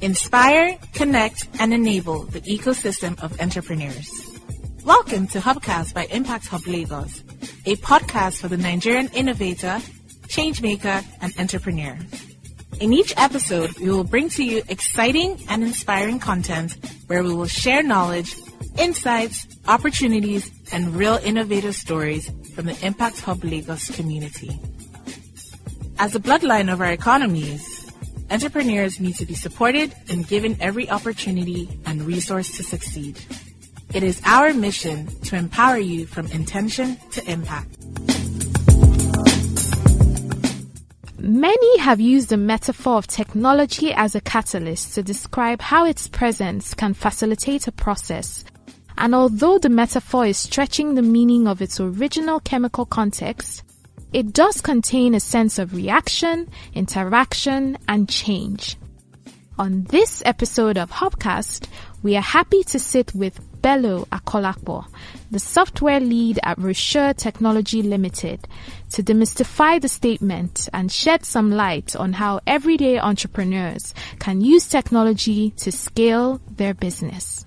Inspire, connect, and enable the ecosystem of entrepreneurs. Welcome to Hubcast by Impact Hub Lagos, a podcast for the Nigerian innovator, changemaker, and entrepreneur. In each episode, we will bring to you exciting and inspiring content where we will share knowledge, insights, opportunities, and real innovative stories from the Impact Hub Lagos community. As the bloodline of our economies, entrepreneurs need to be supported and given every opportunity and resource to succeed. It is our mission to empower you from intention to impact. Many have used the metaphor of technology as a catalyst to describe how its presence can facilitate a process. And although the metaphor is stretching the meaning of its original chemical context, it does contain a sense of reaction, interaction, and change. On this episode of Hubcast, we are happy to sit with Bello Akolapo, the software lead at Rocheaux Technology Limited, to demystify the statement and shed some light on how everyday entrepreneurs can use technology to scale their business.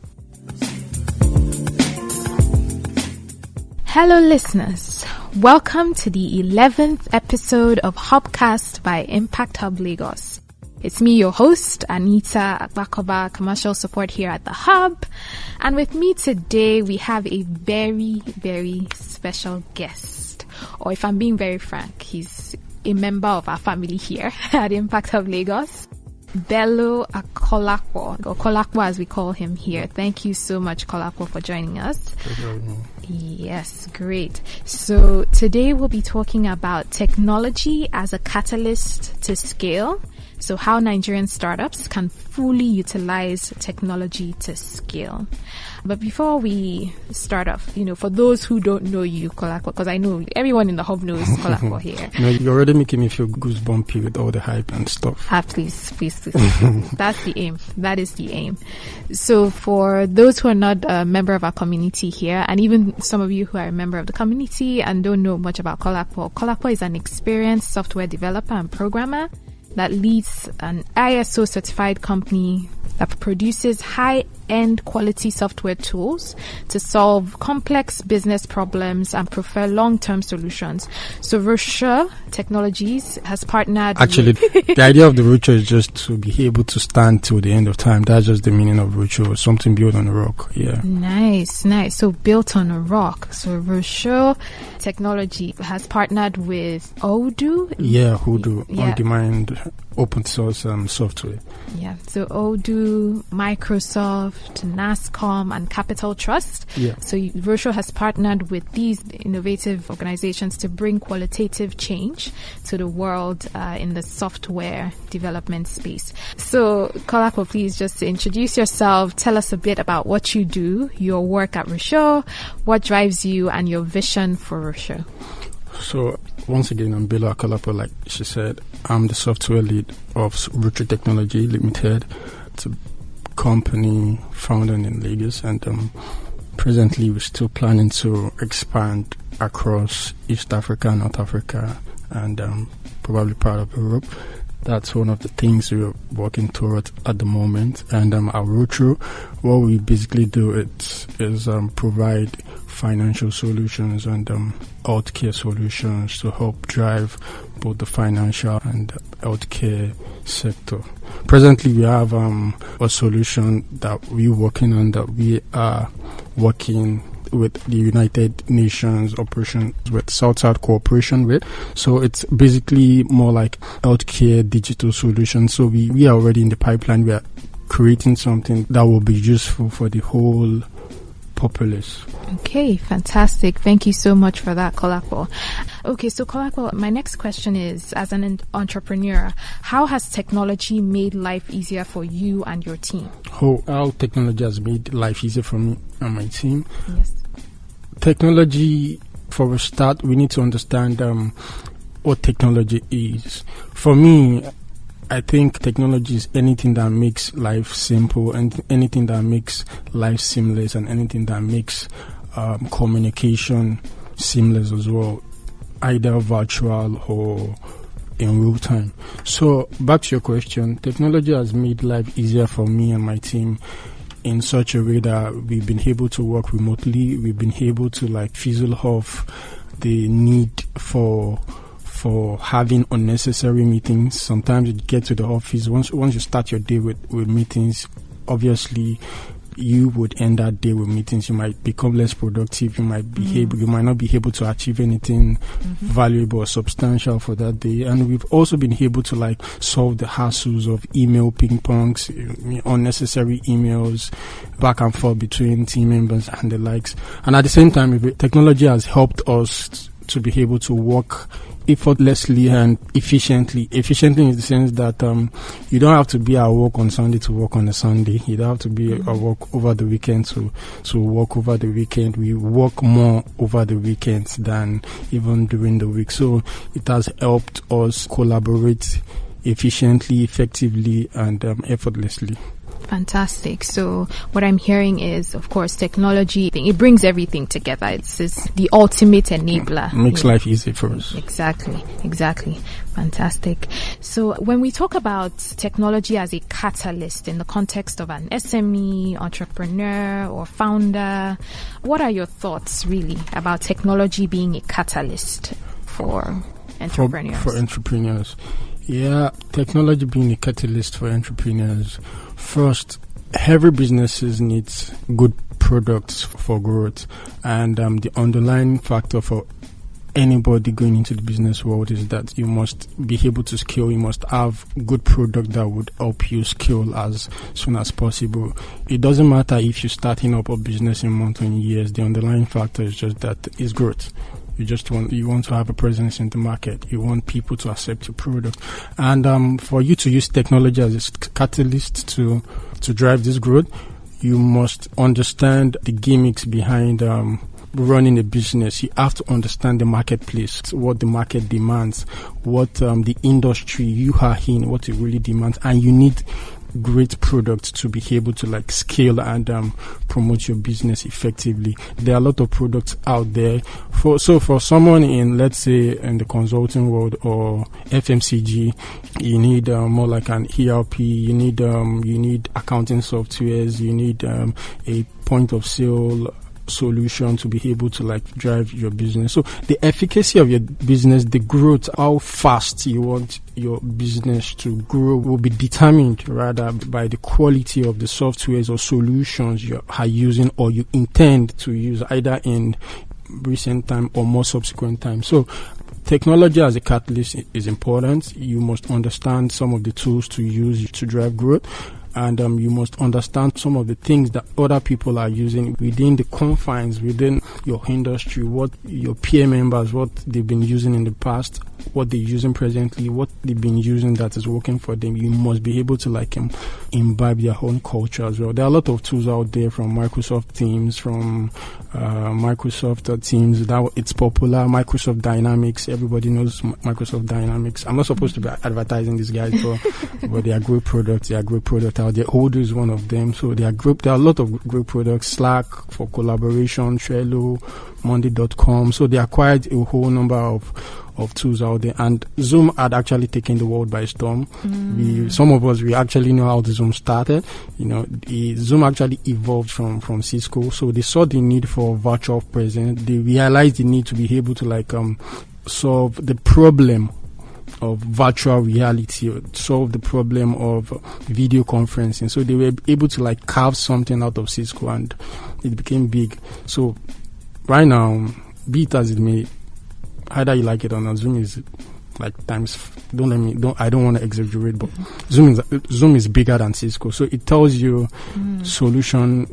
Hello listeners, welcome to the 11th episode of Hubcast by Impact Hub Lagos. It's me, your host, Anita Bakoba, commercial support here at the Hub. And with me today, we have a very, very special guest. Or if I'm being very frank, he's a member of our family here at Impact Hub Lagos. Bello Akolapo, or Kolapo as we call him here. Thank you so much, Kolapo, for joining us. Yes, great. So today we'll be talking about technology as a catalyst to scale. So how Nigerian startups can fully utilize technology to scale. But before we start off, for those who don't know you, Kolapo, because I know everyone in the hub knows Kolapo here. No, you're already making me feel goosebumpy with all the hype and stuff. Please. That's the aim. That is the aim. So for those who are not a member of our community here, and even some of you who are a member of the community and don't know much about Kolapo is an experienced software developer and programmer that leads an ISO certified company that produces high-end quality software tools to solve complex business problems and prefer long-term solutions. So Rocheaux Technologies has partnered the idea of the Rocheaux is just to be able to stand till the end of time. That's just the meaning of Rocheaux, something built on a rock. Yeah. Nice. So built on a rock. So Rocheaux Technology has partnered with ODOO. Yeah, ODOO, on-demand open source software. Yeah. So ODOO, Microsoft, NASSCOM, and Capital Trust. Yeah. So Rocheaux has partnered with these innovative organizations to bring qualitative change to the world in the software development space. So Kolapo, please just introduce yourself. Tell us a bit about what you do, your work at Rocheaux, what drives you, and your vision for Rocheaux. So once again, I'm Bello Akolapo. Like she said, I'm the software lead of Rocheaux Technology Limited. It's a company founded in Lagos, and presently we're still planning to expand across East Africa, North Africa, and probably part of Europe. That's one of the things we're working towards at the moment. And at Rocheaux, what we basically do is provide financial solutions and healthcare solutions to help drive both the financial and healthcare sector. Presently, we have a solution that we're working on, that we are working with the United Nations operations with South-South cooperation with. So it's basically more like healthcare digital solutions. So we are already in the pipeline. We are creating something that will be useful for the whole populace. Okay, fantastic. Thank you so much for that, Kolapo. Okay, so Kolapo, my next question is, as an entrepreneur, how has technology made life easier for you and your team? How technology has made life easier for me and my team? Yes. Technology, for a start, we need to understand what technology is. For me, I think technology is anything that makes life simple, and anything that makes life seamless, and anything that makes communication seamless as well, either virtual or in real time. So back to your question, technology has made life easier for me and my team in such a way that we've been able to work remotely. We've been able to like fizzle off the need for having unnecessary meetings. Sometimes you get to the office, once you start your day with meetings, obviously you would end that day with meetings. You might become less productive. You might you might not be able to achieve anything valuable or substantial for that day. And we've also been able to like solve the hassles of email ping pongs, unnecessary emails, back and forth between team members and the likes. And at the same time, technology has helped us to be able to work effortlessly and efficiently in the sense that you don't have to be at work on Sunday to work on a Sunday. You don't have to be at work over the weekend to work over the weekend. We work more over the weekends than even during the week. So it has helped us collaborate efficiently, effectively, and effortlessly. Fantastic. So what I'm hearing is, of course, technology, it brings everything together. It's the ultimate enabler. Makes life easy for us. Exactly. Fantastic. So when we talk about technology as a catalyst in the context of an SME, entrepreneur, or founder, what are your thoughts really about technology being a catalyst for entrepreneurs? For entrepreneurs. Yeah, technology being a catalyst for entrepreneurs. First, every businesses needs good products for growth, and the underlying factor for anybody going into the business world is that you must be able to scale. You must have good product that would help you scale as soon as possible. It doesn't matter if you're starting up a business in months or in years. The underlying factor is just that is growth. You want to have a presence in the market. You want people to accept your product. And for you to use technology as a catalyst to drive this growth, you must understand the gimmicks behind running a business. You have to understand the marketplace, what the market demands, what the industry you are in, what it really demands. And you need great products to be able to like scale and promote your business effectively. There are a lot of products out there. For someone in, let's say, in the consulting world or FMCG, you need more like an ERP. You need accounting softwares. You need a point of sale solution to be able to like drive your business. So the efficacy of your business, the growth, how fast you want your business to grow will be determined rather by the quality of the softwares or solutions you are using or you intend to use either in recent time or more subsequent time. So technology as a catalyst is important. You must understand some of the tools to use to drive growth. And you must understand some of the things that other people are using within the confines, within your industry, what your peer members, what they've been using in the past, what they're using presently, what they've been using that is working for them. You must be able to like imbibe their own culture as well. There are a lot of tools out there from Microsoft Teams, from Microsoft Teams. That it's popular. Microsoft Dynamics. Everybody knows Microsoft Dynamics. I'm not supposed to be advertising these guys, but they are great products. They are great products out there. ODOO is one of them. So they are great. There are a lot of great products. Slack for collaboration, Trello, Monday.com. So they acquired a whole number of tools out there, and Zoom had actually taken the world by storm. Some of us, we actually know how the Zoom started. Zoom actually evolved from Cisco, so they saw the need for virtual presence. They realized the need to be able to like solve the problem of virtual reality, solve the problem of video conferencing. So they were able to like carve something out of Cisco, and it became big. So right now, be it as it may, either you like it or not, Zoom is like times. I don't want to exaggerate, but Zoom is bigger than Cisco. So it tells you solution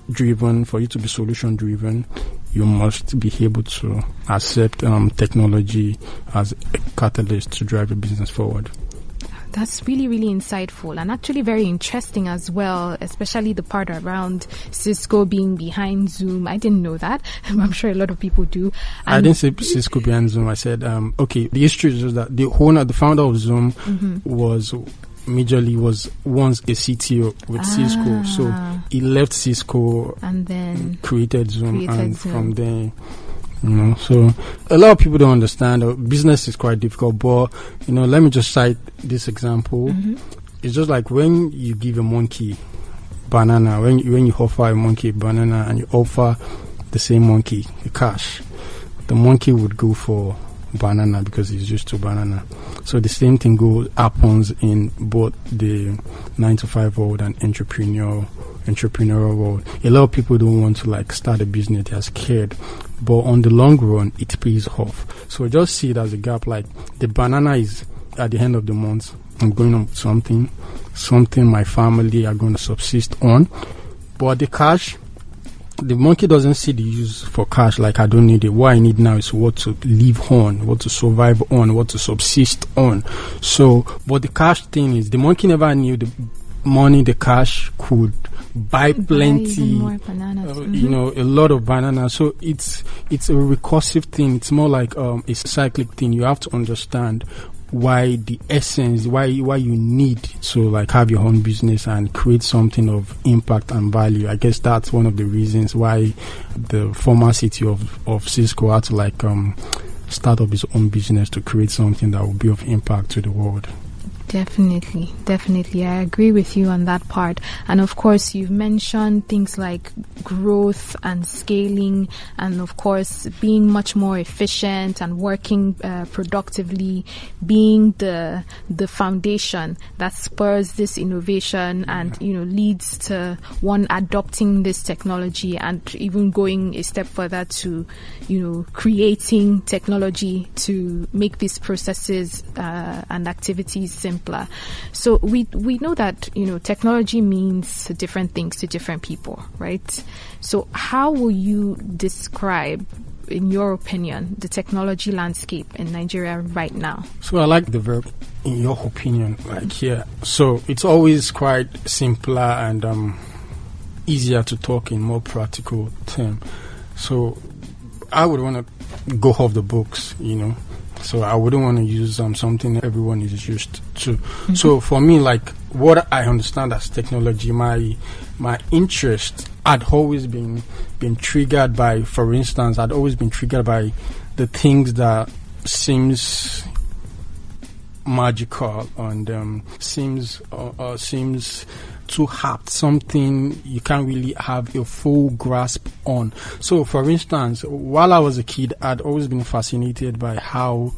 driven. For you to be solution driven, you must be able to accept technology as a catalyst to drive your business forward. That's really, really insightful and actually very interesting as well, especially the part around Cisco being behind Zoom. I didn't know that. I'm sure a lot of people do. And I didn't say Cisco behind Zoom. I said, okay, the history is just that the founder of Zoom was once a CTO with Cisco. So he left Cisco and then created Zoom. From there, so a lot of people don't understand. Business is quite difficult, but let me just cite this example. It's just like when you give a monkey banana, when you offer a monkey banana and you offer the same monkey the cash, the monkey would go for banana because he's used to banana. So the same thing happens in both the 9-to-5 world and entrepreneurial world. A lot of people don't want to start a business. They're scared, but on the long run it pays off. So just see it as a gap. Like the banana is at the end of the month, I'm going on something my family are going to subsist on, but the cash, the monkey doesn't see the use for cash. Like, I don't need it. What I need now is what to live on, what to survive on, what to subsist on. So, but the cash thing is, the monkey never knew the money, the cash could buy plenty, more bananas. A lot of bananas. So it's a recursive thing. It's more like a cyclic thing. You have to understand why the essence, why you need to have your own business and create something of impact and value. I guess that's one of the reasons why the former CTO of Cisco had to start up his own business to create something that will be of impact to the world. Definitely. I agree with you on that part. And of course, you've mentioned things like growth and scaling, and of course, being much more efficient and working productively, being the foundation that spurs this innovation and leads to one adopting this technology and even going a step further to creating technology to make these processes and activities simpler. So we know that technology means different things to different people, right? So how will you describe, in your opinion, the technology landscape in Nigeria right now? So I like the verb "in your opinion," here. So it's always quite simpler and easier to talk in more practical terms. So I would want to go off the books, So I wouldn't want to use something everyone is used to. So for me, what I understand as technology, my interest had always been triggered by, for instance, I'd always been triggered by the things that seems magical and seems too hard, something you can't really have a full grasp on. So, for instance, while I was a kid, I'd always been fascinated by how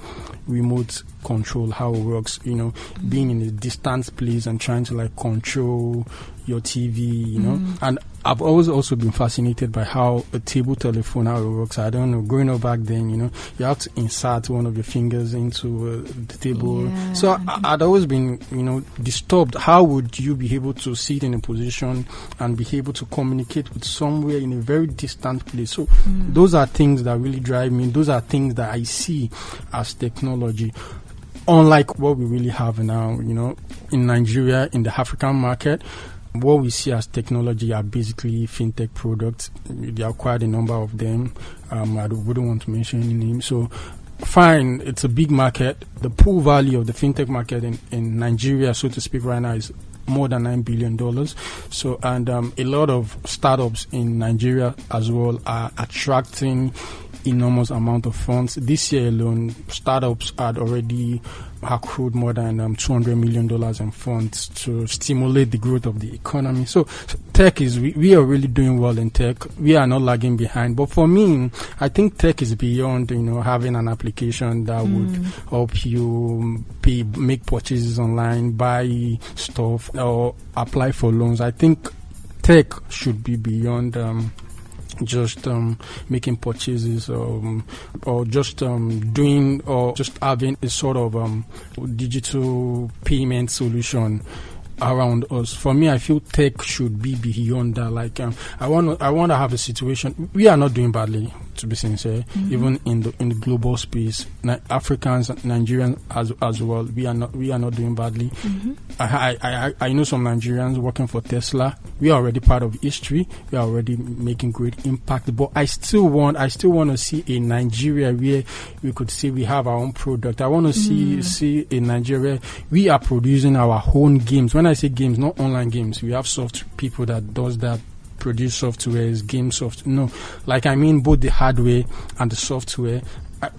remote control, how it works, being in a distant place and trying to control your TV, and I've always also been fascinated by how a table telephone, how it works. I don't know, growing up back then, you have to insert one of your fingers into the table. Yeah. So I'd always been, disturbed. How would you be able to sit in a position and be able to communicate with somewhere in a very distant place? So those are things that really drive me. Those are things that I see as technology. Unlike what we really have now, in Nigeria, in the African market, what we see as technology are basically fintech products. There are quite a number of them. I wouldn't want to mention any names. So, fine, it's a big market. The pool value of the fintech market in Nigeria, so to speak, right now is more than $9 billion. So, and a lot of startups in Nigeria as well are attracting enormous amount of funds. This year alone, startups had already accrued more than $200 million in funds to stimulate the growth of the economy. So tech is, we are really doing well in tech. We are not lagging behind. But for me, I think tech is beyond, having an application that would help you make purchases online, buy stuff, or apply for loans. I think tech should be beyond just making purchases or just doing or just having a sort of digital payment solution around us. For me, I feel tech should be beyond that. I want to have a situation. We are not doing badly. to be sincere. Even in the global space, Africans, Nigerians as well, we are not doing badly. I know some Nigerians working for Tesla. We are already part of history. We are already making great impact. But I still want to see a Nigeria where we could say we have our own product. I want to see a Nigeria we are producing our own games. When I say games, not online games. We have soft people that does that, produce software, game software. No, like I mean both the hardware and the software.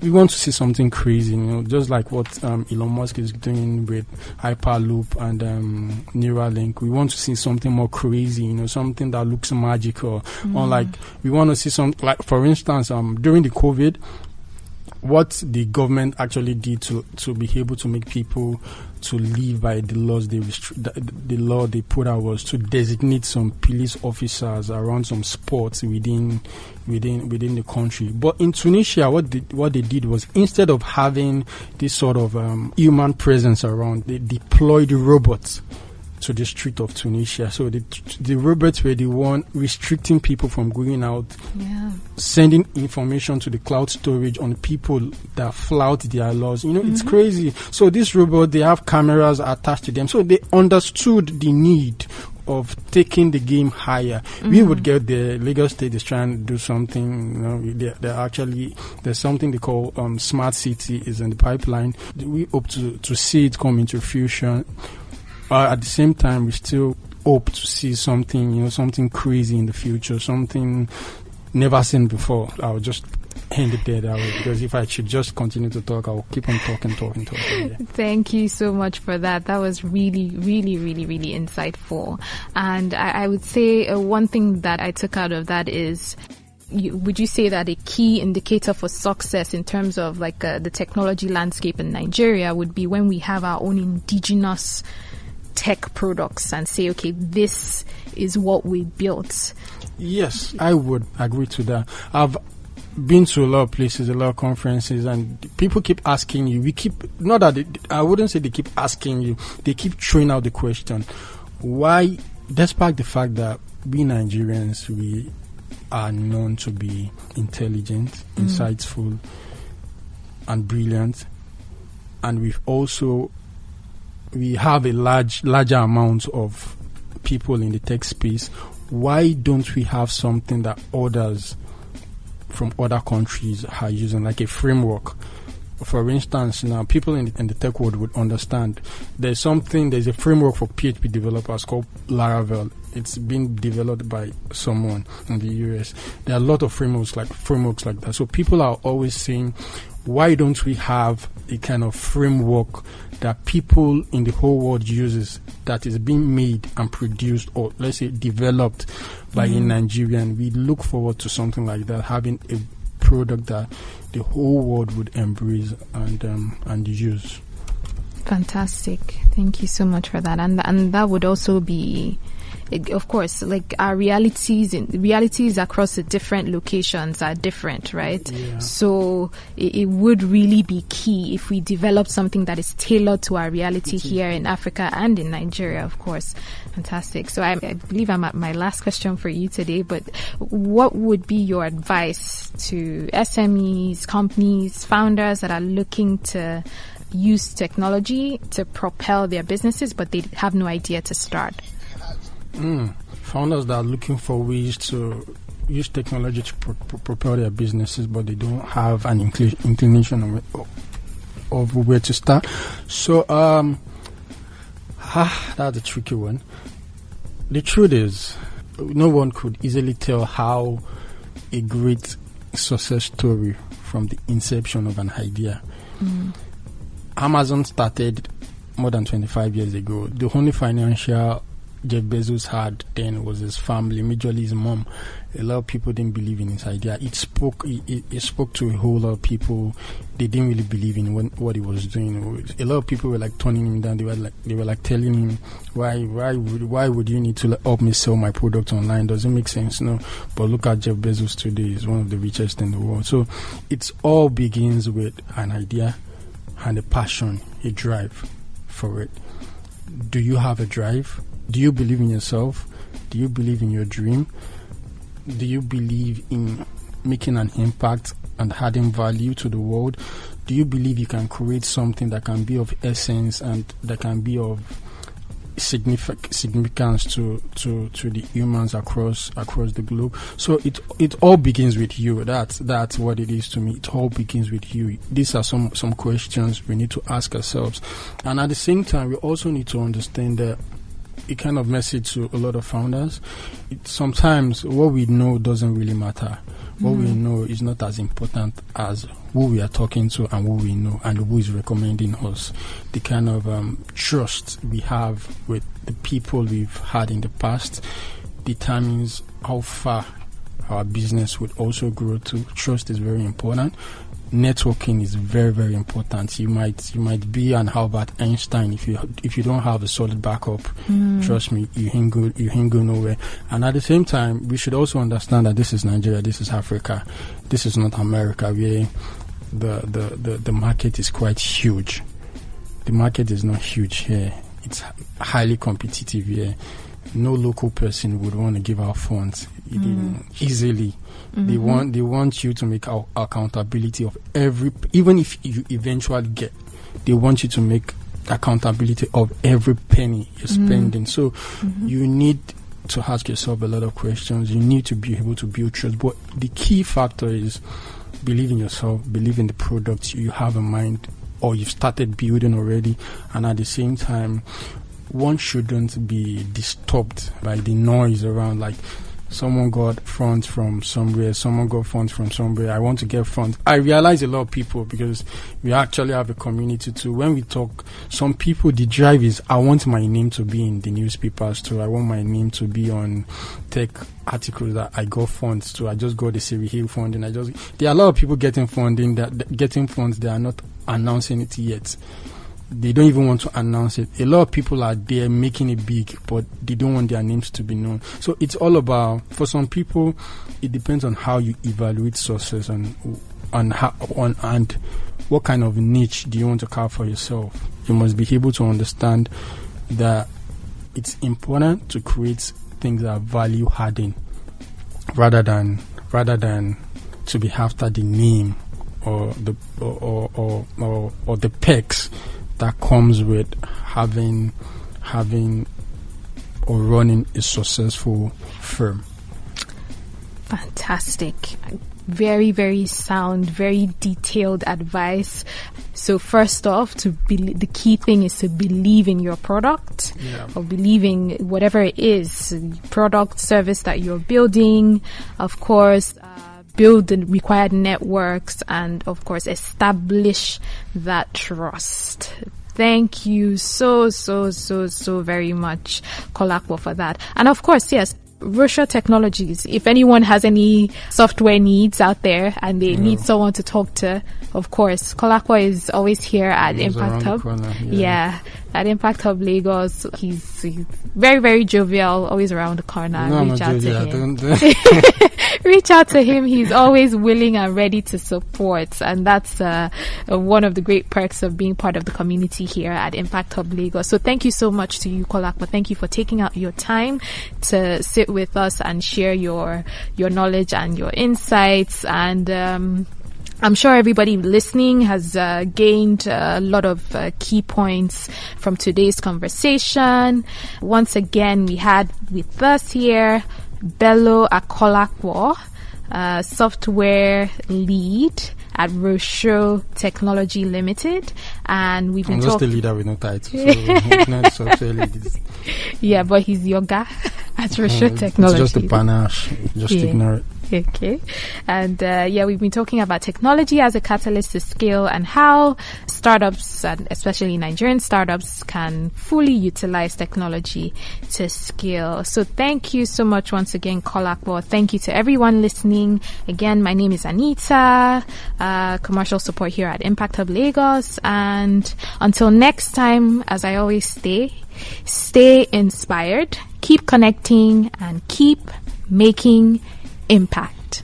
We want to see something crazy, just like what Elon Musk is doing with Hyperloop and Neuralink. We want to see something more crazy, something that looks magical. Or like we want to see like for instance, during the COVID, what the government actually did to be able to make people to live by the laws the law they put out was to designate some police officers around some spots within the country. But in Tunisia, what they did was, instead of having this sort of human presence around, they deployed robots to the street of Tunisia. So the robots were the one restricting people from going out, sending information to the cloud storage on people that flout their laws. It's crazy. So this robot, they have cameras attached to them. So they understood the need of taking the game higher. We would get the Lagos State is trying to do something. There's something they call smart city is in the pipeline. We hope to see it come into fruition. At the same time, we still hope to see something, something crazy in the future, something never seen before. I'll just end it there that way, because if I should just continue to talk, I'll keep on talking. Yeah. Thank you so much for that. That was really, really, really, really insightful. And I would say one thing that I took out of that is, would you say that a key indicator for success in terms of like the technology landscape in Nigeria would be when we have our own indigenous tech products and say, okay, this is what we built? Yes, I would agree to that. I've been to a lot of places, a lot of conferences, and people keep asking you. I wouldn't say they keep asking you, they keep throwing out the question, why, despite the fact that we Nigerians, we are known to be intelligent, insightful, and brilliant, and we have a larger amount of people in the tech space. Why don't we have something that others from other countries are using, like a framework? For instance, now people in the tech world would understand there's a framework for PHP developers called Laravel. It's been developed by someone in the US. There are a lot of frameworks like that. So people are always saying, why don't we have a kind of framework that people in the whole world uses, that is being made and produced, or let's say developed by a Nigerian? We look forward to something like that, having a product that the whole world would embrace and use. Fantastic. Thank you so much for that. And that would also be, of course, like our realities across the different locations are different, right? Yeah. So it would really be key if we develop something that is tailored to our reality here in Africa and in Nigeria, of course. Fantastic. So I believe I'm at my last question for you today, but what would be your advice to SMEs, companies, founders that are looking to use technology to propel their businesses, but they have no idea to start? Founders that are looking for ways to use technology to propel their businesses, but they don't have an inclination of where to start. So that's a tricky one. The truth is, no one could easily tell how a great success story from the inception of an idea. Amazon started more than 25 years ago. The only financial Jeff Bezos had then was his family, majorly his mom. A lot of people didn't believe in his idea. It spoke to a whole lot of people. They didn't really believe in what he was doing. A lot of people were like turning him down. They were like telling him, why would you need to help me sell my product online? Doesn't make sense. No. But look at Jeff Bezos today. He's one of the richest in the world. So it all begins with an idea and a passion, a drive for it. Do you have a drive? Do you believe in yourself? Do you believe in your dream? Do you believe in making an impact and adding value to the world? Do you believe you can create something that can be of essence and that can be of significance to the humans across the globe? So it all begins with you. That's what it is to me. It all begins with you. These are some questions we need to ask ourselves, and at the same time we also need to understand that a kind of message to a lot of founders. Sometimes what we know doesn't really matter. What we know is not as important as who we are talking to and who we know and who is recommending us. The kind of trust we have with the people we've had in the past determines how far our business would also grow to. Trust is very important. Networking is very, very important. You might be an Albert Einstein if you don't have a solid backup. Trust me, you ain't go nowhere. And at the same time, we should also understand that this is Nigeria, this is Africa, this is not America, where the market is quite huge. The market is not huge here. It's highly competitive here. No local person would want to give out funds easily. They want you to make accountability of even if you eventually get, they want you to make accountability of every penny you're spending. So you need to ask yourself a lot of questions. You need to be able to build trust. But the key factor is believe in yourself, believe in the product you have in mind or you've started building already, and at the same time one shouldn't be disturbed by the noise around, like someone got funds from somewhere, I want to get funds. I realize a lot of people, because we actually have a community too. When we talk, some people, the drive is, I want my name to be in the newspapers too. I want my name to be on tech articles that I got funds to. I just got the Series Hill funding. There are a lot of people getting funding, getting funds, they are not announcing it yet. They don't even want to announce it. A lot of people are there making it big, but they don't want their names to be known. So it's all about, for some people, it depends on how you evaluate success and what kind of niche do you want to carve for yourself. You must be able to understand that it's important to create things that are value adding, rather than to be after the name or the perks that comes with having or running a successful firm. Fantastic. Very, very sound, very detailed advice. So first off, the key thing is to believe in your product, or believing whatever it is, product, service that you're building. Of course, build the required networks, and of course establish that trust. Thank you so very much, Kolapo, for that. And of course, yes, Rocheaux Technologies, if anyone has any software needs out there and they need someone to talk to, of course, Kolapo is always here at Impact Hub. At Impact Hub Lagos. He's very, very jovial, always around the corner. Reach out to him. He's always willing and ready to support, and that's one of the great perks of being part of the community here at Impact Hub Lagos. So thank you so much to you, Kolapo. Thank you for taking out your time to sit with us and share your knowledge and your insights. And I'm sure everybody listening has gained a lot of key points from today's conversation. Once again, we had with us here Bello Akolapo, software lead at Rocheaux Technology Limited, and we've been just a leader with no title. So not software lead. Yeah, but he's yoga at Rocheaux Technology. It's just a panache. Just ignore it. Okay. And we've been talking about technology as a catalyst to scale, and how startups, and especially Nigerian startups, can fully utilize technology to scale. So thank you so much once again, Kolapo. Thank you to everyone listening. Again, my name is Anita, commercial support here at Impact Hub Lagos. And until next time, as I always stay inspired, keep connecting, and keep making impact.